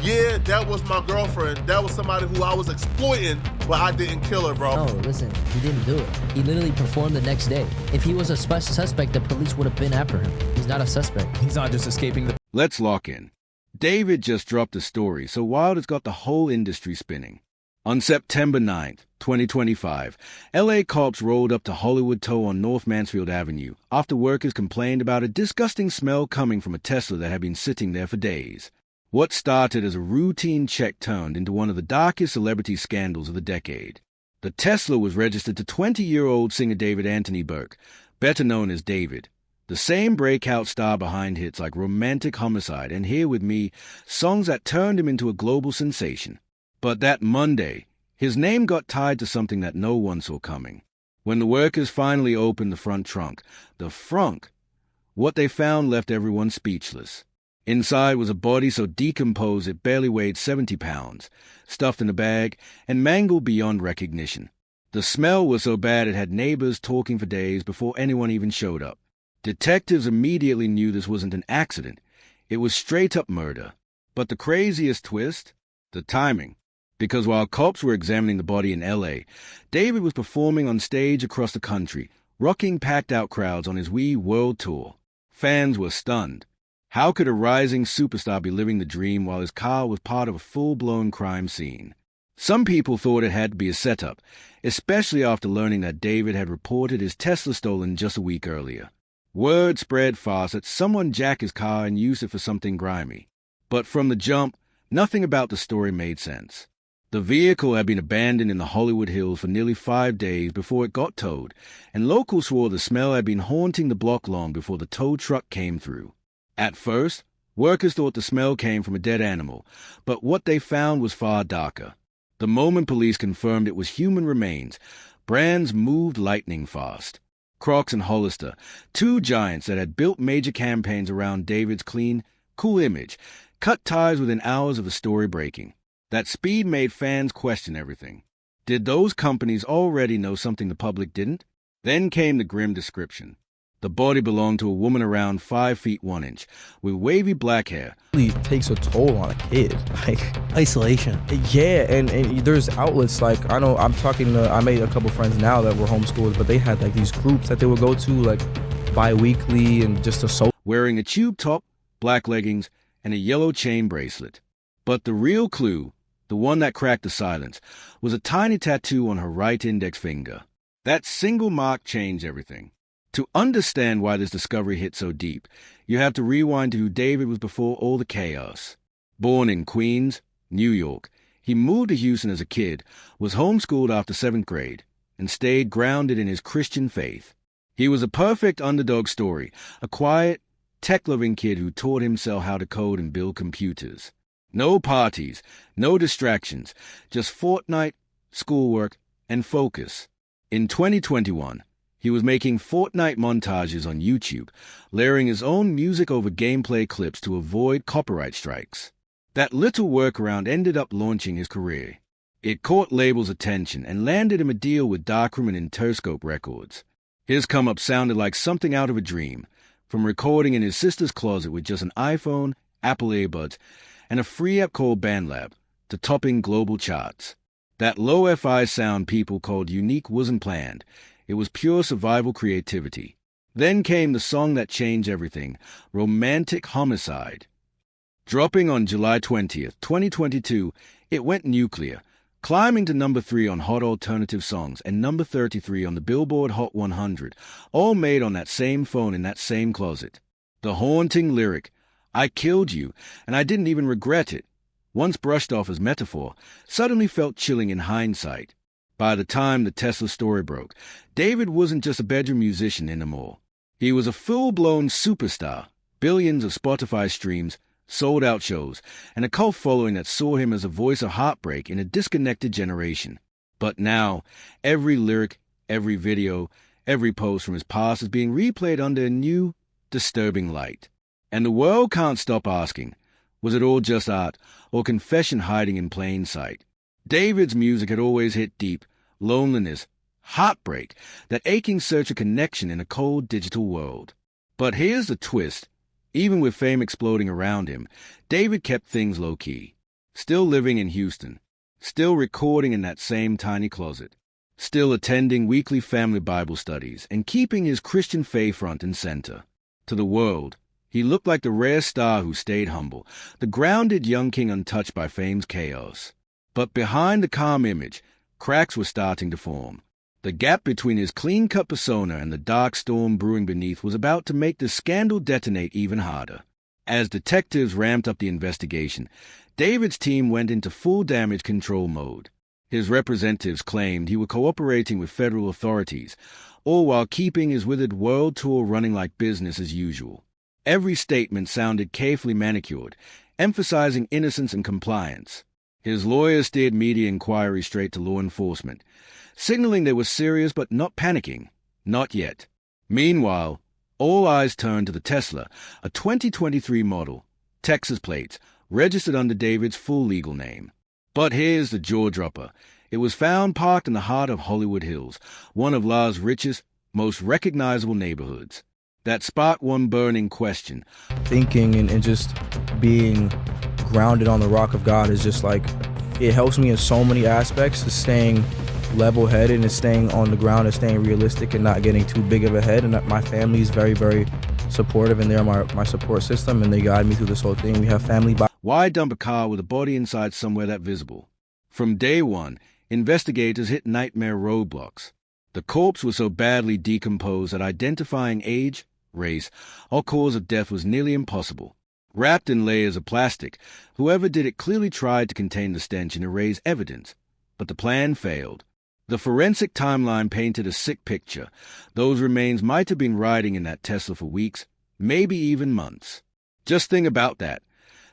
Yeah, that was my girlfriend. That was somebody who I was exploiting, but I didn't kill her, bro. No, listen, he didn't do it. He literally performed the next day. If he was a suspect, the police would have been after him. He's not a suspect. He's not just escaping the... Let's lock in. David just dropped a story so wild it's got the whole industry spinning. On September 9th, 2025, LA cops rolled up to Hollywood Tow on North Mansfield Avenue after workers complained about a disgusting smell coming from a Tesla that had been sitting there for days. What started as a routine check turned into one of the darkest celebrity scandals of the decade. The Tesla was registered to 20-year-old singer David Anthony Burke, better known as David, the same breakout star behind hits like Romantic Homicide and Here With Me, songs that turned him into a global sensation. But that Monday, his name got tied to something that no one saw coming. When the workers finally opened the front trunk, what they found left everyone speechless. Inside was a body so decomposed it barely weighed 70 pounds, stuffed in a bag, and mangled beyond recognition. The smell was so bad it had neighbors talking for days before anyone even showed up. Detectives immediately knew this wasn't an accident. It was straight-up murder. But the craziest twist? The timing. Because while cops were examining the body in L.A., David was performing on stage across the country, rocking packed-out crowds on his Wii World Tour. Fans were stunned. How could a rising superstar be living the dream while his car was part of a full-blown crime scene? Some people thought it had to be a setup, especially after learning that David had reported his Tesla stolen just a week earlier. Word spread fast that someone jacked his car and used it for something grimy. But from the jump, nothing about the story made sense. The vehicle had been abandoned in the Hollywood Hills for nearly 5 days before it got towed, and locals swore the smell had been haunting the block long before the tow truck came through. At first, workers thought the smell came from a dead animal, but what they found was far darker. The moment police confirmed it was human remains, brands moved lightning fast. Crocs and Hollister, two giants that had built major campaigns around David's clean, cool image, cut ties within hours of the story breaking. That speed made fans question everything. Did those companies already know something the public didn't? Then came the grim description. The body belonged to a woman around 5 feet 1 inch, with wavy black hair. It really takes a toll on a kid. Like, Isolation. yeah, and there's outlets like, I know I made a couple friends now that were homeschooled, but they had like these groups that they would go to like bi-weekly and just to so. Wearing a tube top, black leggings, and a yellow chain bracelet. But the real clue, the one that cracked the silence, was a tiny tattoo on her right index finger. That single mark changed everything. To understand why this discovery hit so deep, you have to rewind to who David was before all the chaos. Born in Queens, New York, he moved to Houston as a kid, was homeschooled after 7th grade, and stayed grounded in his Christian faith. He was a perfect underdog story, a quiet, tech-loving kid who taught himself how to code and build computers. No parties, no distractions, just Fortnite, schoolwork, and focus. In 2021, he was making Fortnite montages on YouTube, layering his own music over gameplay clips to avoid copyright strikes. That little workaround ended up launching his career. It caught labels' attention and landed him a deal with Darkroom and Interscope Records. His come-up sounded like something out of a dream, from recording in his sister's closet with just an iPhone, Apple earbuds, and a free app called BandLab, to topping global charts. That low-fi sound people called unique wasn't planned. It was pure survival creativity. Then came the song that changed everything, Romantic Homicide. Dropping on July 20th, 2022, it went nuclear, climbing to number 3 on Hot Alternative Songs and number 33 on the Billboard Hot 100, all made on that same phone in that same closet. The haunting lyric, I killed you, and I didn't even regret it, once brushed off as metaphor, suddenly felt chilling in hindsight. By the time the Tesla story broke, David wasn't just a bedroom musician anymore. He was a full-blown superstar, billions of Spotify streams, sold-out shows, and a cult following that saw him as a voice of heartbreak in a disconnected generation. But now, every lyric, every video, every post from his past is being replayed under a new, disturbing light. And the world can't stop asking, was it all just art, or confession hiding in plain sight? David's music had always hit deep, loneliness, heartbreak, that aching search of connection in a cold digital world. But here's the twist. Even with fame exploding around him, David kept things low-key. still living in Houston, still recording in that same tiny closet, still attending weekly family Bible studies and keeping his Christian faith front and center. To the world, he looked like the rare star who stayed humble, the grounded young king untouched by fame's chaos. But behind the calm image, cracks were starting to form. The gap between his clean-cut persona and the dark storm brewing beneath was about to make the scandal detonate even harder. As detectives ramped up the investigation, David's team went into full damage control mode. His representatives claimed he was cooperating with federal authorities, all while keeping his withered world tour running like business as usual. Every statement sounded carefully manicured, emphasizing innocence and compliance. His lawyers steered media inquiries straight to law enforcement, signaling they were serious but not panicking. Not yet. Meanwhile, all eyes turned to the Tesla, a 2023 model, Texas plates, registered under David's full legal name. But here's the jaw-dropper. It was found parked in the heart of Hollywood Hills, one of La's richest, most recognizable neighborhoods. That sparked one burning question. Thinking and just being grounded on the rock of God is just like, it helps me in so many aspects, to staying level-headed and staying on the ground and staying realistic and not getting too big of a head. And my family is very, very supportive, and they're my support system, and they guide me through this whole thing. We have family. Why dump a car with a body inside somewhere that visible? From day one, investigators hit nightmare roadblocks. The corpse was so badly decomposed that identifying age, race, or cause of death was nearly impossible. Wrapped in layers of plastic, whoever did it clearly tried to contain the stench and erase evidence. But the plan failed. The forensic timeline painted a sick picture. Those remains might have been riding in that Tesla for weeks, maybe even months. Just think about that.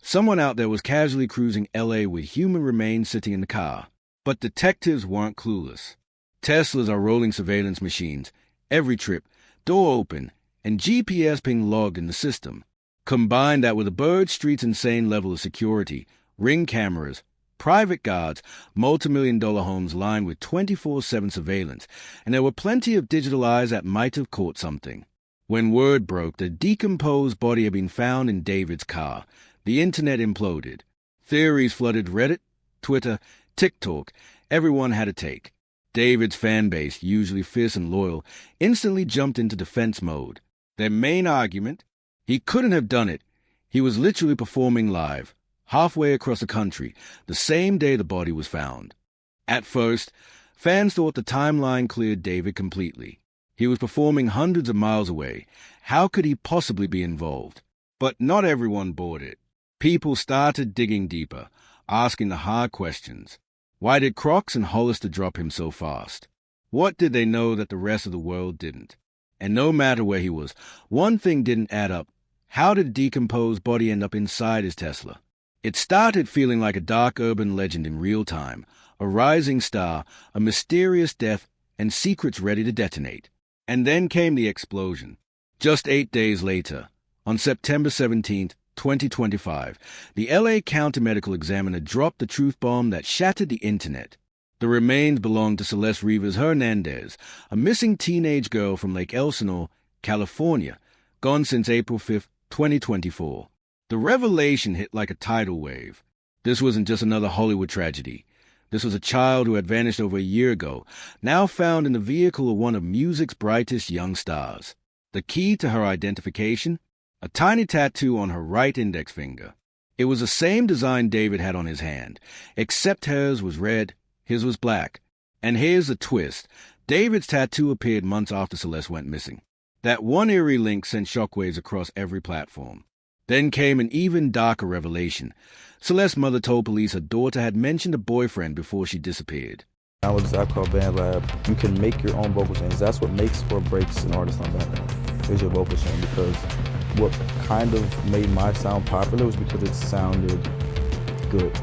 Someone out there was casually cruising LA with human remains sitting in the car. But detectives weren't clueless. Teslas are rolling surveillance machines. Every trip, door open, and GPS ping logged in the system. Combine that with a Bird Street's insane level of security, ring cameras, private guards, multi-million-dollar homes lined with 24/7 surveillance, and there were plenty of digital eyes that might have caught something. When word broke the decomposed body had been found in David's car, the internet imploded. Theories flooded Reddit, Twitter, TikTok. Everyone had a take. David's fan base, usually fierce and loyal, instantly jumped into defense mode. Their main argument? He couldn't have done it. He was literally performing live, halfway across the country, the same day the body was found. At first, fans thought the timeline cleared David completely. He was performing hundreds of miles away. How could he possibly be involved? But not everyone bought it. People started digging deeper, asking the hard questions. Why did Crocs and Hollister drop him so fast? What did they know that the rest of the world didn't? And no matter where he was, one thing didn't add up. How did a decomposed body end up inside his Tesla? It started feeling like a dark urban legend in real time, a rising star, a mysterious death, and secrets ready to detonate. And then came the explosion. Just 8 days later, on September 17th, 2025, the LA County Medical Examiner dropped the truth bomb that shattered the internet. The remains belonged to Celeste Rivas Hernandez, a missing teenage girl from Lake Elsinore, California, gone since April 5th, 2024. The revelation hit like a tidal wave. This wasn't just another Hollywood tragedy. This was a child who had vanished over a year ago, now found in the vehicle of one of music's brightest young stars. The key to her identification? A tiny tattoo on her right index finger. It was the same design David had on his hand, except hers was red, his was black. And here's the twist. David's tattoo appeared months after Celeste went missing. That one eerie link sent shockwaves across every platform. Then came an even darker revelation. Celeste's mother told police her daughter had mentioned a boyfriend before she disappeared. I was this app called BandLab. You can make your own vocal chains. That's what makes or breaks an artist on that end, is your vocal chain. Because what kind of made my sound popular was because it sounded good.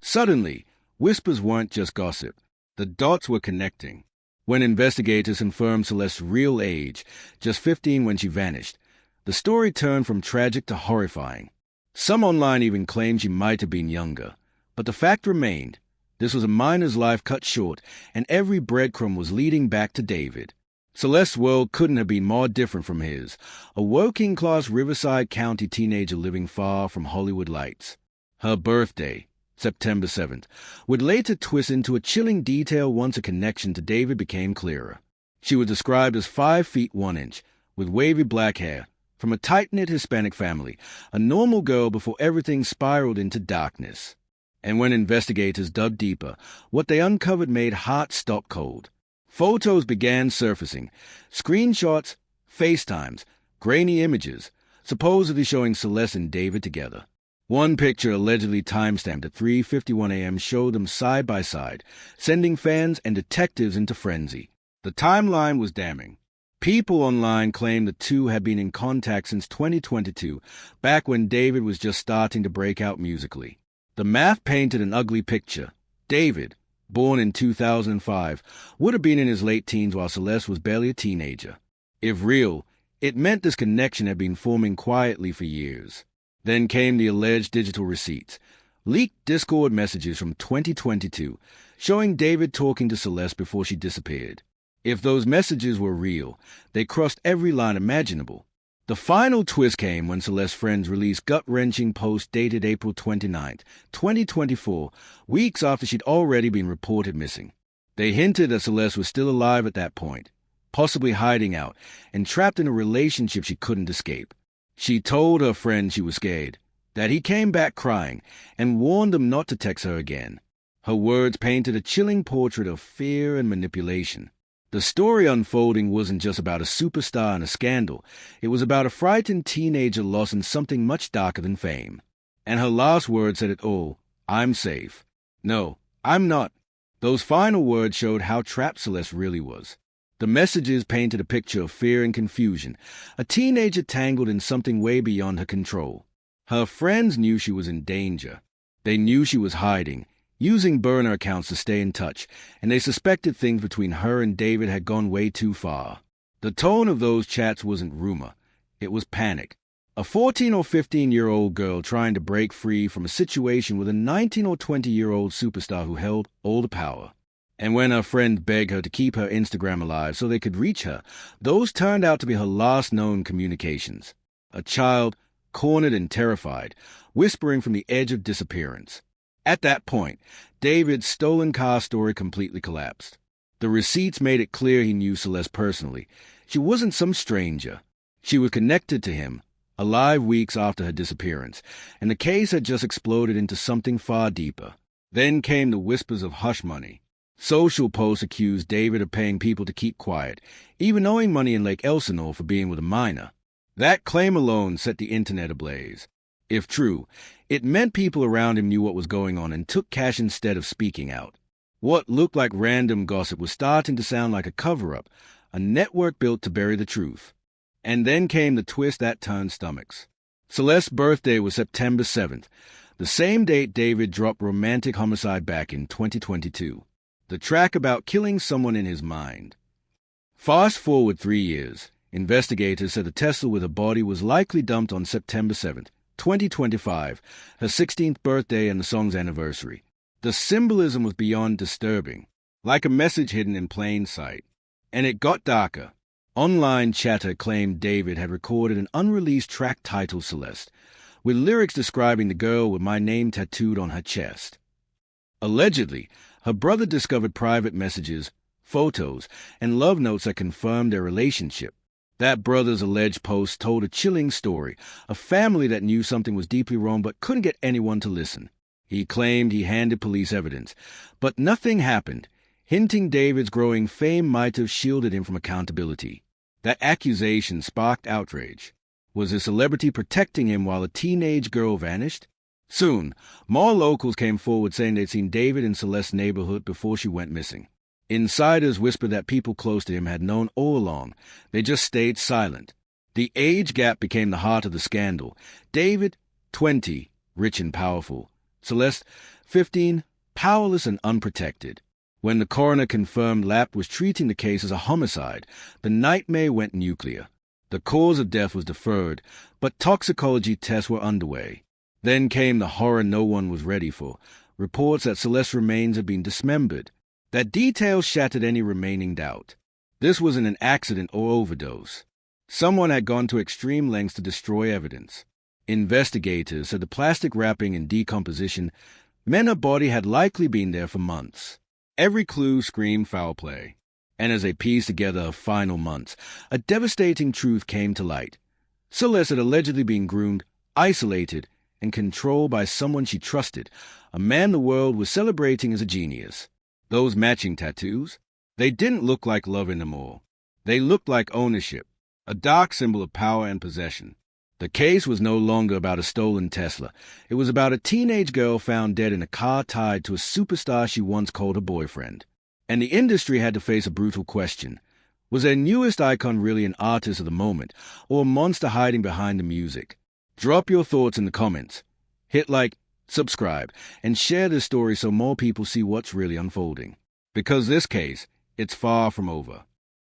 Suddenly, whispers weren't just gossip. The dots were connecting. When investigators confirmed Celeste's real age, just 15 when she vanished, the story turned from tragic to horrifying. Some online even claimed she might have been younger. But the fact remained. This was a miner's life cut short, and every breadcrumb was leading back to David. Celeste's world couldn't have been more different from his, a working-class Riverside County teenager living far from Hollywood lights. Her birthday, September 7th, would later twist into a chilling detail once a connection to David became clearer. She was described as 5 feet 1 inch, with wavy black hair, from a tight-knit Hispanic family, a normal girl before everything spiraled into darkness. And when investigators dug deeper, what they uncovered made hearts stop cold. Photos began surfacing, screenshots, FaceTimes, grainy images, supposedly showing Celeste and David together. One picture, allegedly timestamped at 3:51 a.m., showed them side by side, sending fans and detectives into frenzy. The timeline was damning. People online claimed the two had been in contact since 2022, back when David was just starting to break out musically. The math painted an ugly picture. David, born in 2005, would have been in his late teens while Celeste was barely a teenager. If real, it meant this connection had been forming quietly for years. Then came the alleged digital receipts, leaked Discord messages from 2022, showing David talking to Celeste before she disappeared. If those messages were real, they crossed every line imaginable. The final twist came when Celeste's friends released gut-wrenching posts dated April 29, 2024, weeks after she'd already been reported missing. They hinted that Celeste was still alive at that point, possibly hiding out, and trapped in a relationship she couldn't escape. She told her friend she was scared, that he came back crying, and warned them not to text her again. Her words painted a chilling portrait of fear and manipulation. The story unfolding wasn't just about a superstar and a scandal. It was about a frightened teenager lost in something much darker than fame. And her last words said it all. I'm safe. No, I'm not. Those final words showed how trapped Celeste really was. The messages painted a picture of fear and confusion, a teenager tangled in something way beyond her control. Her friends knew she was in danger. They knew she was hiding, using burner accounts to stay in touch, and they suspected things between her and David had gone way too far. The tone of those chats wasn't rumor. It was panic. A 14 or 15-year-old girl trying to break free from a situation with a 19 or 20-year-old superstar who held all the power. And when her friend begged her to keep her Instagram alive so they could reach her, those turned out to be her last known communications. A child, cornered and terrified, whispering from the edge of disappearance. At that point, David's stolen car story completely collapsed. The receipts made it clear he knew Celeste personally. She wasn't some stranger. She was connected to him, alive weeks after her disappearance, and the case had just exploded into something far deeper. Then came the whispers of hush money. Social posts accused David of paying people to keep quiet, even owing money in Lake Elsinore for being with a minor. That claim alone set the internet ablaze. If true, it meant people around him knew what was going on and took cash instead of speaking out. What looked like random gossip was starting to sound like a cover-up, a network built to bury the truth. And then came the twist that turned stomachs. Celeste's birthday was September 7th, the same date David dropped Romantic Homicide back in 2022. The track about killing someone in his mind. Fast forward 3 years. Investigators said the Tesla with her body was likely dumped on September 7th, 2025, her 16th birthday and the song's anniversary. The symbolism was beyond disturbing, like a message hidden in plain sight. And it got darker. Online chatter claimed David had recorded an unreleased track titled Celeste, with lyrics describing the girl with my name tattooed on her chest. Allegedly, her brother discovered private messages, photos, and love notes that confirmed their relationship. That brother's alleged post told a chilling story, a family that knew something was deeply wrong but couldn't get anyone to listen. He claimed he handed police evidence, but nothing happened, hinting David's growing fame might have shielded him from accountability. That accusation sparked outrage. Was a celebrity protecting him while a teenage girl vanished? Soon, more locals came forward saying they'd seen David in Celeste's neighborhood before she went missing. Insiders whispered that people close to him had known all along. They just stayed silent. The age gap became the heart of the scandal. David, 20, rich and powerful. Celeste, 15, powerless and unprotected. When the coroner confirmed Lapp was treating the case as a homicide, the nightmare went nuclear. The cause of death was deferred, but toxicology tests were underway. Then came the horror no one was ready for, reports that Celeste's remains had been dismembered. That details shattered any remaining doubt. This wasn't an accident or overdose. Someone had gone to extreme lengths to destroy evidence. Investigators said the plastic wrapping and decomposition meant her body had likely been there for months. Every clue screamed foul play. And as they pieced together her final months, a devastating truth came to light. Celeste had allegedly been groomed, isolated, and controlled by someone she trusted, a man the world was celebrating as a genius. Those matching tattoos? They didn't look like love anymore. They looked like ownership, a dark symbol of power and possession. The case was no longer about a stolen Tesla. It was about a teenage girl found dead in a car tied to a superstar she once called her boyfriend. And the industry had to face a brutal question. Was their newest icon really an artist of the moment, or a monster hiding behind the music? Drop your thoughts in the comments. Hit like, subscribe, and share this story so more people see what's really unfolding. Because this case, it's far from over.